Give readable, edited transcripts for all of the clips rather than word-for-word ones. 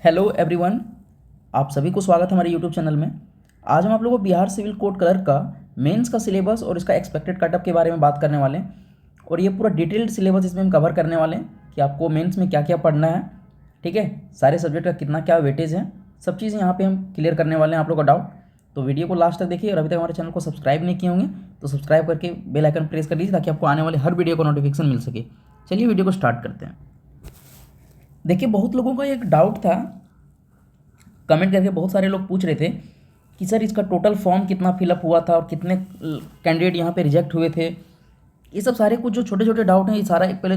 Hello everyone, आप सभी को स्वागत है हमारे यूट्यूब चैनल में। आज हम आप लोगों को बिहार सिविल कोड कलर का मेंस का सिलेबस और इसका एक्सपेक्टेड कटअप के बारे में बात करने वाले हैं। और ये पूरा डिटेल्ड सिलेबस इसमें हम कवर करने वाले हैं कि आपको मेंस में क्या क्या पढ़ना है, ठीक है, सारे सब्जेक्ट का कितना क्या वेटेज है, सब चीज़ यहाँ पर हम क्लियर करने वाले हैं आप लोग का डाउट। तो वीडियो को लास्ट तक देखिए और अभी तक हमारे चैनल को सब्सक्राइब नहीं किए होंगे तो सब्सक्राइब करके बेल आइकन प्रेस कर लीजिए ताकि आपको आने वाले हर वीडियो का नोटिफिकेशन मिल सके। चलिए वीडियो को स्टार्ट करते हैं। देखिए, बहुत लोगों का एक डाउट था, कमेंट करके बहुत सारे लोग पूछ रहे थे कि सर इसका टोटल फॉर्म कितना फिलअप हुआ था और कितने कैंडिडेट यहाँ पे रिजेक्ट हुए थे। ये सब सारे कुछ जो छोटे छोटे डाउट हैं ये सारा एक पहले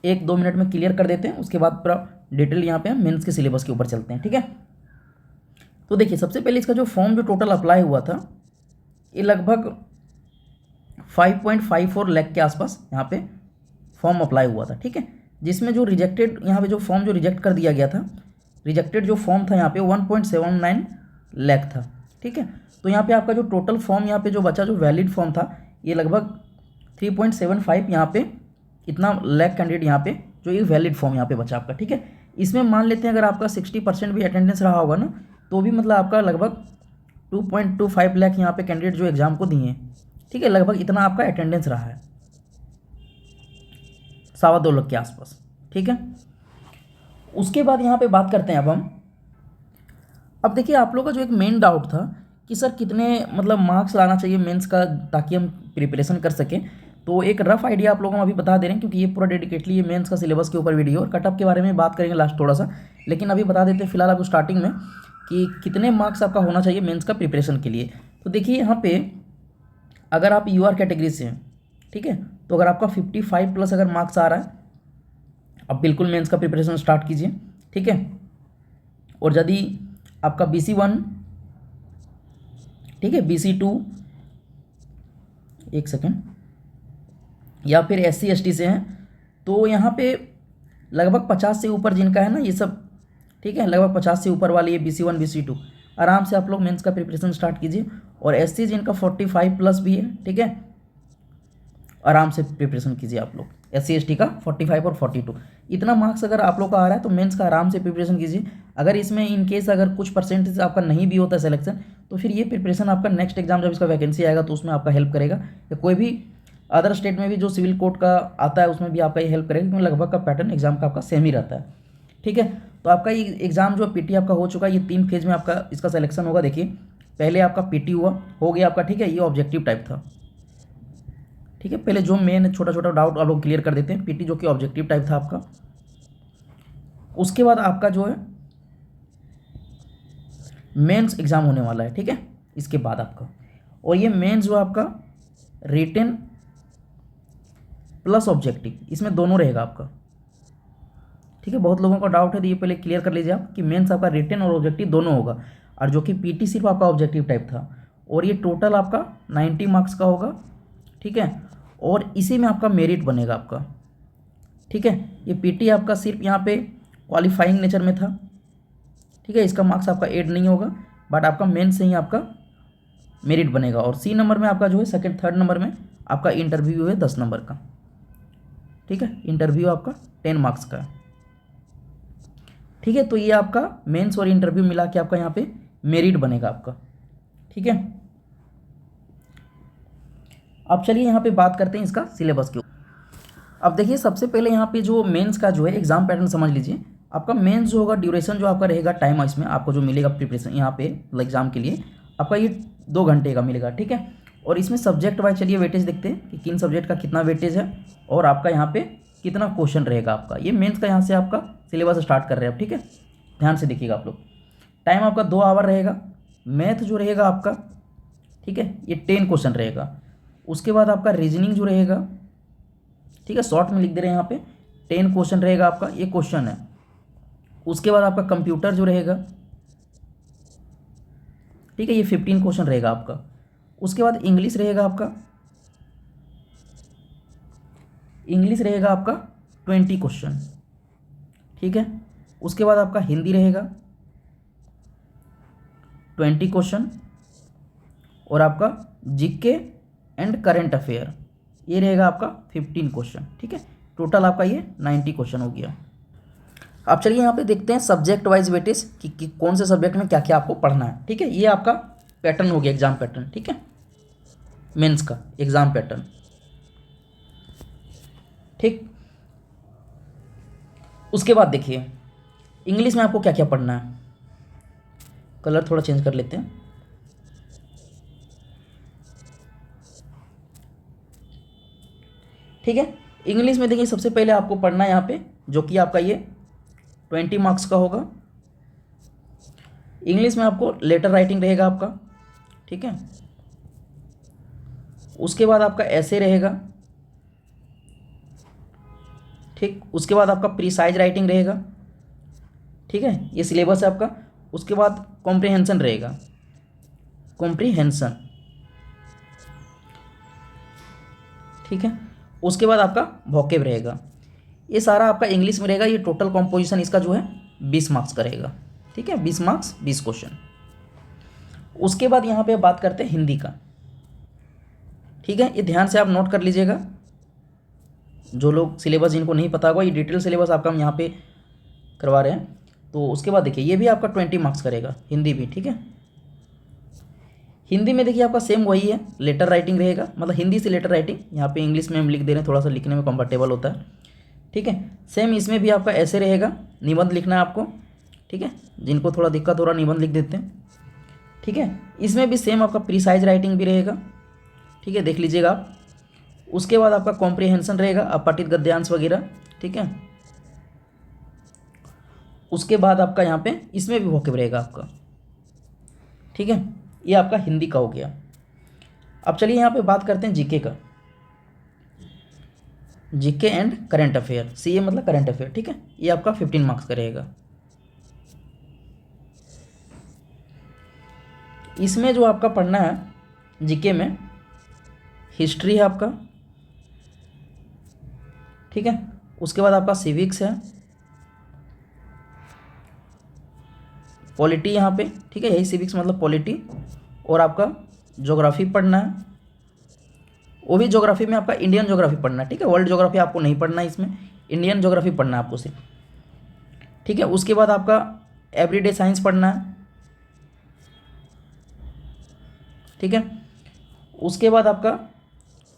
1-2 मिनट में क्लियर कर देते हैं, उसके बाद पूरा डिटेल यहाँ पे हम मेंस के सिलेबस के ऊपर चलते हैं, ठीक है। तो देखिए, सबसे पहले इसका जो फॉर्म जो टोटल अप्लाई हुआ था ये लगभग 5.54 लाख के आसपास यहाँ पे फॉर्म अप्लाई हुआ था, ठीक है। जिसमें जो रिजेक्टेड यहाँ पे जो फॉर्म जो रिजेक्ट कर दिया गया था, रिजेक्टेड जो फॉर्म था यहाँ पे 1.79 लाख था, ठीक है। तो यहाँ पे आपका जो टोटल फॉर्म यहाँ पे जो बचा, जो वैलिड फॉर्म था, ये लगभग 3.75 यहाँ पे इतना लाख कैंडिडेट यहाँ पे जो ये वैलिड फॉर्म यहाँ पे बचा आपका, ठीक है। इसमें मान लेते हैं अगर आपका 60% भी अटेंडेंस रहा होगा ना, तो भी मतलब आपका लगभग 2.25 लाख यहाँ पे कैंडिडेट जो एग्ज़ाम को दिए, ठीक है, लगभग इतना आपका अटेंडेंस रहा है, 2.25 लाख के आसपास, ठीक है। उसके बाद यहाँ पे बात करते हैं अब देखिए, आप लोगों का जो एक मेन डाउट था कि सर कितने मतलब मार्क्स लाना चाहिए मेंस का ताकि हम प्रिपरेशन कर सकें। तो एक रफ आइडिया आप लोगों को अभी बता दे रहे हैं क्योंकि ये पूरा डेडिकेटली ये मेंस का सिलेबस के ऊपर वीडियो और कटअप के बारे में बात करेंगे लास्ट थोड़ा सा, लेकिन अभी बता देते हैं फिलहाल आपको स्टार्टिंग में कि कितने मार्क्स आपका होना चाहिए मेंस का प्रिपरेशन के लिए। तो देखिए, यहाँ पे अगर आप यूआर कैटेगरी से हैं, ठीक है, तो अगर आपका 55+ अगर मार्क्स आ रहा है, अब बिल्कुल मेंस का प्रिपरेशन स्टार्ट कीजिए, ठीक है। और यदि आपका BC1, ठीक है, BC2, एक सेकेंड, या फिर SC ST से हैं, तो यहाँ पे लगभग 50 से ऊपर जिनका है ना ये सब, ठीक है, लगभग 50 से ऊपर वाली ये BC1 BC2 आराम से आप लोग मेंस का प्रिपरेशन स्टार्ट कीजिए। और SC जिनका 45+ भी है, ठीक है, आराम से प्रिपरेशन कीजिए आप लोग। SC ST का 45 और 42 इतना मार्क्स अगर आप लोग का आ रहा है तो मेंस का आराम से प्रिपरेशन कीजिए। अगर इसमें इन केस अगर कुछ परसेंटेज आपका नहीं भी होता सिलेक्शन, तो फिर ये प्रिपरेशन आपका नेक्स्ट एग्जाम जब इसका वैकेंसी आएगा तो उसमें आपका हेल्प करेगा, या कोई भी अदर स्टेट में भी जो सिविल कोड का आता है उसमें भी आपका ये हेल्प करेगा, क्योंकि लगभग का पैटर्न एग्जाम का आपका सेम ही रहता है, ठीक है। तो आपका ये एग्जाम जो PT आपका हो चुका है, ये 3 फेज में आपका इसका सिलेक्शन होगा। देखिए, पहले आपका PT हो गया आपका, ठीक है, ये ऑब्जेक्टिव टाइप था, ठीक है। पहले जो मेन छोटा छोटा डाउट आप लोग क्लियर कर देते हैं, PT जो कि ऑब्जेक्टिव टाइप था आपका। उसके बाद आपका जो है मेंस एग्जाम होने वाला है, ठीक है, इसके बाद आपका। और ये मेंस जो आपका रिटन प्लस ऑब्जेक्टिव, इसमें दोनों रहेगा आपका, ठीक है। बहुत लोगों का डाउट है तो ये पहले क्लियर कर लीजिए आप कि मेंस आपका रिटन और ऑब्जेक्टिव दोनों होगा, और जो कि PT सिर्फ आपका ऑब्जेक्टिव टाइप था। और ये टोटल आपका 90 मार्क्स का होगा, ठीक है। और इसी में आपका मेरिट बनेगा आपका, ठीक है। ये PT आपका सिर्फ यहाँ पे क्वालिफाइंग नेचर में था, ठीक है, इसका मार्क्स आपका ऐड नहीं होगा, बट आपका मेन से ही आपका मेरिट बनेगा। और C नंबर में आपका जो है सेकंड थर्ड नंबर में आपका इंटरव्यू है 10 नंबर का, ठीक है, इंटरव्यू आपका 10 मार्क्स का है, ठीक है। तो ये आपका मेंस और इंटरव्यू मिला के आपका यहाँ पे मेरिट बनेगा आपका, ठीक है। अब चलिए यहाँ पे बात करते हैं इसका सिलेबस के ऊपर। अब देखिए, सबसे पहले यहाँ पे जो मेंस का जो है एग्जाम पैटर्न समझ लीजिए। आपका मेंस जो होगा, ड्यूरेशन जो आपका रहेगा, टाइम इसमें आपको जो मिलेगा प्रिपरेशन यहाँ पे एग्जाम के लिए आपका ये 2 घंटे का मिलेगा, ठीक है। और इसमें सब्जेक्ट वाइज चलिए वेटेज देखते हैं कि किन सब्जेक्ट का कितना वेटेज है और आपका यहाँ पे कितना क्वेश्चन रहेगा आपका। ये मेंस का यहाँ से आपका सिलेबस स्टार्ट कर रहे हैं आप, ठीक है, ध्यान से देखिएगा आप लोग। टाइम आपका 2 आवर रहेगा। मैथ जो रहेगा आपका, ठीक है, ये 10 क्वेश्चन रहेगा। उसके बाद आपका रीजनिंग जो रहेगा, ठीक है, शॉर्ट में लिख दे रहे हैं यहाँ पे, 10 क्वेश्चन रहेगा आपका, ये क्वेश्चन है। उसके बाद आपका कंप्यूटर जो रहेगा, ठीक है, ये 15 क्वेश्चन रहेगा आपका। उसके बाद इंग्लिश रहेगा आपका, इंग्लिश रहेगा आपका 20 क्वेश्चन, ठीक है। उसके बाद आपका हिंदी रहेगा 20 क्वेश्चन, और आपका GK एंड करेंट अफेयर ये रहेगा आपका 15 क्वेश्चन, ठीक है। टोटल आपका ये 90 क्वेश्चन हो गया। अब चलिए यहाँ पे देखते हैं सब्जेक्ट वाइज वेटेज कि कौन से सब्जेक्ट में क्या क्या आपको पढ़ना है। ठीक है, ये आपका पैटर्न हो गया एग्जाम पैटर्न। ठीक है, मेंस का एग्जाम पैटर्न। ठीक, उसके बाद देखिए इंग्लिश में आपको क्या क्या पढ़ना है। कलर थोड़ा चेंज कर लेते हैं। ठीक है, इंग्लिश में देखिए सबसे पहले आपको पढ़ना है यहाँ पे, जो कि आपका ये 20 मार्क्स का होगा। इंग्लिश में आपको लेटर राइटिंग रहेगा आपका। ठीक है, उसके बाद आपका ऐसे रहेगा। ठीक, उसके बाद आपका प्रीसाइज राइटिंग रहेगा। ठीक है, ये सिलेबस है आपका। उसके बाद कॉम्प्रिहेंशन रहेगा, कॉम्प्रिहेंशन। ठीक है, उसके बाद आपका वोकेब रहेगा। ये सारा आपका इंग्लिश में रहेगा। ये टोटल कॉम्पोजिशन इसका जो है 20 मार्क्स का रहेगा। ठीक है, 20 मार्क्स 20 क्वेश्चन। उसके बाद यहाँ पे बात करते हैं हिंदी का। ठीक है, ये ध्यान से आप नोट कर लीजिएगा। जो लोग सिलेबस जिनको नहीं पता होगा, ये डिटेल सिलेबस आपका हम यहाँ पे करवा रहे हैं। तो उसके बाद देखिए ये भी आपका 20 मार्क्स करेगा, हिंदी भी। ठीक है, हिंदी में देखिए आपका सेम वही है, लेटर राइटिंग रहेगा, मतलब हिंदी से लेटर राइटिंग। यहाँ पे इंग्लिश में हम लिख दे रहे हैं, थोड़ा सा लिखने में कंफर्टेबल होता है। ठीक है, सेम इसमें भी आपका ऐसे रहेगा, निबंध लिखना है आपको। ठीक है, जिनको थोड़ा दिक्कत हो रहा निबंध लिख देते हैं। ठीक है, इसमें भी सेम आपका प्रीसाइज राइटिंग भी रहेगा। ठीक है, देख लीजिएगा आप। उसके बाद आपका कॉम्प्रिहेंशन रहेगा, अपठित गद्यांश वगैरह। ठीक है, उसके बाद आपका यहाँ पे इसमें भी वोकेब रहेगा आपका। ठीक है, ये आपका हिंदी का हो गया। अब चलिए यहाँ पे बात करते हैं जीके का। GK and current affair, CA मतलब करंट अफेयर। ठीक है, ये आपका 15 मार्क्स का रहेगा। इसमें जो आपका पढ़ना है जीके में, हिस्ट्री है आपका। ठीक है, उसके बाद आपका सिविक्स है, पॉलिटी यहाँ पे। ठीक है, यही सिविक्स मतलब पॉलिटी। और आपका ज्योग्राफी पढ़ना है, वो भी ज्योग्राफी में आपका इंडियन ज्योग्राफी पढ़ना है। ठीक है, वर्ल्ड ज्योग्राफी आपको नहीं पढ़ना है, इसमें इंडियन ज्योग्राफी पढ़ना है आपको सिर्फ। ठीक है, उसके बाद आपका एवरीडे साइंस पढ़ना है। ठीक है, उसके बाद आपका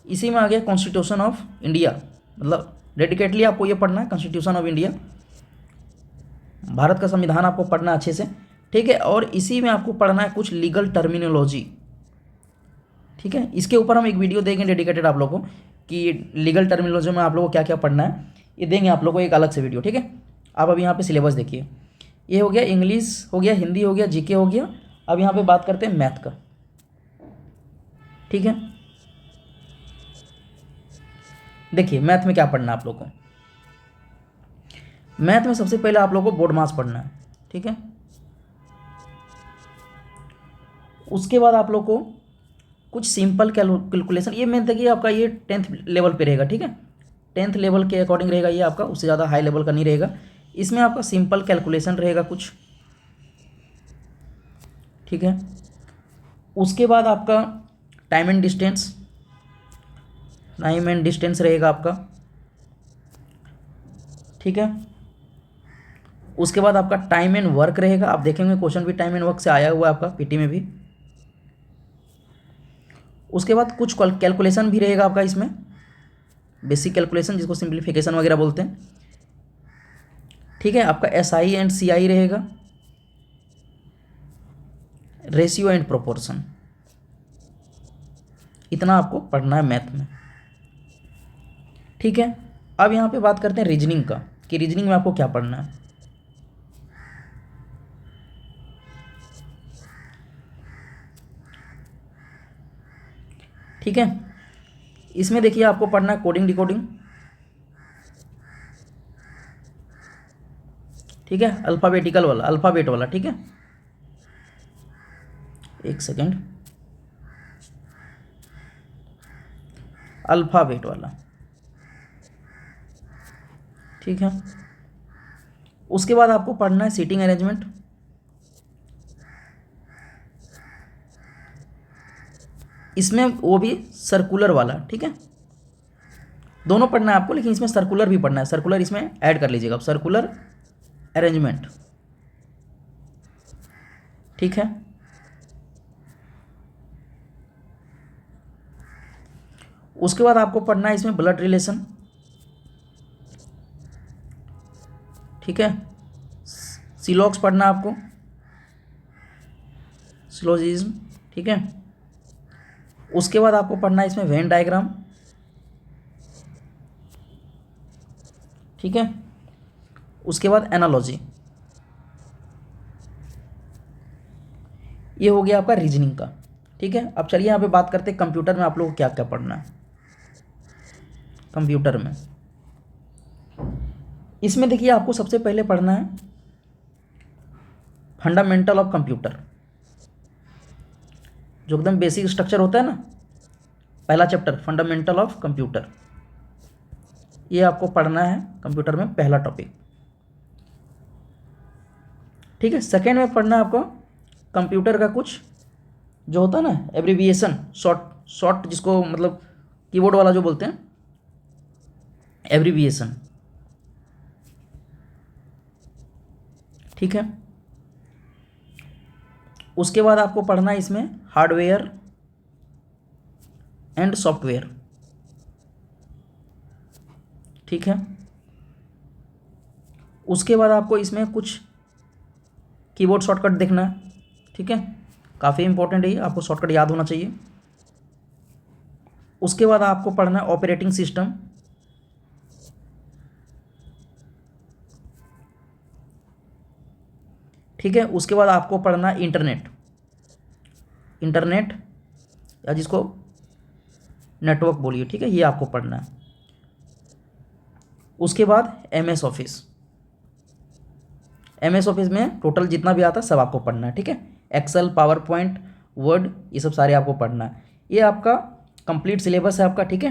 इसी में आ गया कॉन्स्टिट्यूशन ऑफ इंडिया, मतलब डेडिकेटली आपको ये पढ़ना है कॉन्स्टिट्यूशन ऑफ इंडिया, भारत का संविधान आपको पढ़ना है अच्छे से। ठीक है, और इसी में आपको पढ़ना है कुछ लीगल टर्मिनोलॉजी। ठीक है, इसके ऊपर हम एक वीडियो देंगे डेडिकेटेड आप लोगों को कि लीगल टर्मिनोलॉजी में आप लोगों को क्या क्या पढ़ना है, ये देंगे आप लोगों को एक अलग से वीडियो। ठीक है, आप अभी यहाँ पे सिलेबस देखिए। ये हो गया इंग्लिश, हो गया हिंदी, हो गया जीके, हो गया। अब यहाँ पे बात करते हैं मैथ का। ठीक है, देखिए मैथ में क्या पढ़ना है आप लोगों को। मैथ में सबसे पहले आप लोगों को बोर्ड मास पढ़ना है। ठीक है, उसके बाद आप लोग को कुछ सिंपल कैलकुलेशन, ये मेन देखिए आपका ये 10th लेवल पे रहेगा। ठीक है, 10th लेवल के अकॉर्डिंग रहेगा ये आपका, उससे ज़्यादा हाई लेवल का नहीं रहेगा। इसमें आपका सिंपल कैलकुलेशन रहेगा कुछ। ठीक है, उसके बाद आपका टाइम एंड डिस्टेंस रहेगा आपका। ठीक है, उसके बाद आपका टाइम एंड वर्क रहेगा। आप देखेंगे क्वेश्चन भी टाइम एंड वर्क से आया हुआ है आपका पीटी में भी। उसके बाद कुछ कैलकुलेशन भी रहेगा आपका इसमें, बेसिक कैलकुलेशन जिसको सिंप्लीफिकेशन वगैरह बोलते हैं। ठीक है, आपका एसआई एंड सीआई रहेगा, रेशियो एंड प्रोपोर्शन। इतना आपको पढ़ना है मैथ में। ठीक है, अब यहाँ पे बात करते हैं रीजनिंग का कि रीजनिंग में आपको क्या पढ़ना है। ठीक है, इसमें देखिए आपको पढ़ना है कोडिंग डिकोडिंग। ठीक है, अल्फ़ाबेटिकल वाला, अल्फ़ाबेट वाला। ठीक है, एक सेकेंड, अल्फ़ाबेट वाला। ठीक है, उसके बाद आपको पढ़ना है सीटिंग अरेंजमेंट। इसमें वो भी सर्कुलर वाला। ठीक है, दोनों पढ़ना है आपको, लेकिन इसमें सर्कुलर भी पढ़ना है। सर्कुलर इसमें ऐड कर लीजिएगा आप, सर्कुलर अरेंजमेंट, ठीक है। उसके बाद आपको पढ़ना है इसमें ब्लड रिलेशन, ठीक है। सिलॉक्स पढ़ना है आपको, सिलोजिज्म, ठीक है। उसके बाद आपको पढ़ना है इसमें वेन डायग्राम, ठीक है। उसके बाद एनालॉजी, ये हो गया आपका रीजनिंग का, ठीक है। अब चलिए यहाँ पे बात करते हैं कंप्यूटर में आप लोगों को क्या क्या पढ़ना है। कंप्यूटर में इसमें देखिए आपको सबसे पहले पढ़ना है फंडामेंटल ऑफ कंप्यूटर, जो एकदम बेसिक स्ट्रक्चर होता है ना, पहला चैप्टर फंडामेंटल ऑफ कंप्यूटर, ये आपको पढ़ना है कंप्यूटर में, पहला टॉपिक, ठीक है। सेकेंड में पढ़ना है आपको कंप्यूटर का कुछ जो होता है ना एब्रीविएशन, शॉर्ट जिसको मतलब कीबोर्ड वाला जो बोलते हैं एब्रीविएशन, ठीक है। उसके बाद आपको पढ़ना है इसमें हार्डवेयर एंड सॉफ्टवेयर, ठीक है। उसके बाद आपको इसमें कुछ कीबोर्ड शॉर्टकट देखना है, ठीक है। काफ़ी इंपॉर्टेंट है ये, आपको शॉर्टकट याद होना चाहिए। उसके बाद आपको पढ़ना है ऑपरेटिंग सिस्टम, ठीक है। उसके बाद आपको पढ़ना है इंटरनेट या जिसको नेटवर्क बोलिए, ठीक है, ये आपको पढ़ना है। उसके बाद एमएस ऑफिस में टोटल जितना भी आता है सब आपको पढ़ना है, ठीक है। एक्सेल, पावर पॉइंट, वर्ड, ये सब सारे आपको पढ़ना है। ये आपका कंप्लीट सिलेबस है आपका, ठीक है।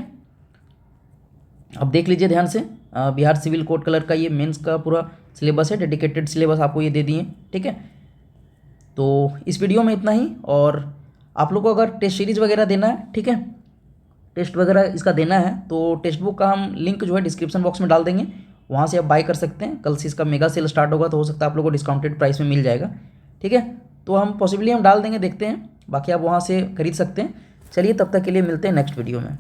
अब देख लीजिए ध्यान से, बिहार सिविल कोड कलर का ये मेंस का पूरा सिलेबस है, डेडिकेटेड सिलेबस आपको ये दे दिए, ठीक है। तो इस वीडियो में इतना ही, और आप लोग को अगर टेस्ट सीरीज वगैरह देना है, ठीक है, टेस्ट वगैरह इसका देना है, तो टेक्स्ट बुक का हम लिंक जो है डिस्क्रिप्शन बॉक्स में डाल देंगे, वहाँ से आप बाय कर सकते हैं। कल से इसका मेगा सेल स्टार्ट होगा, तो हो सकता है आप लोगों को डिस्काउंटेड प्राइस में मिल जाएगा, ठीक है। तो हम डाल देंगे, देखते हैं, बाकी आप वहाँ से खरीद सकते हैं। चलिए तब तक के लिए मिलते हैं नेक्स्ट वीडियो में।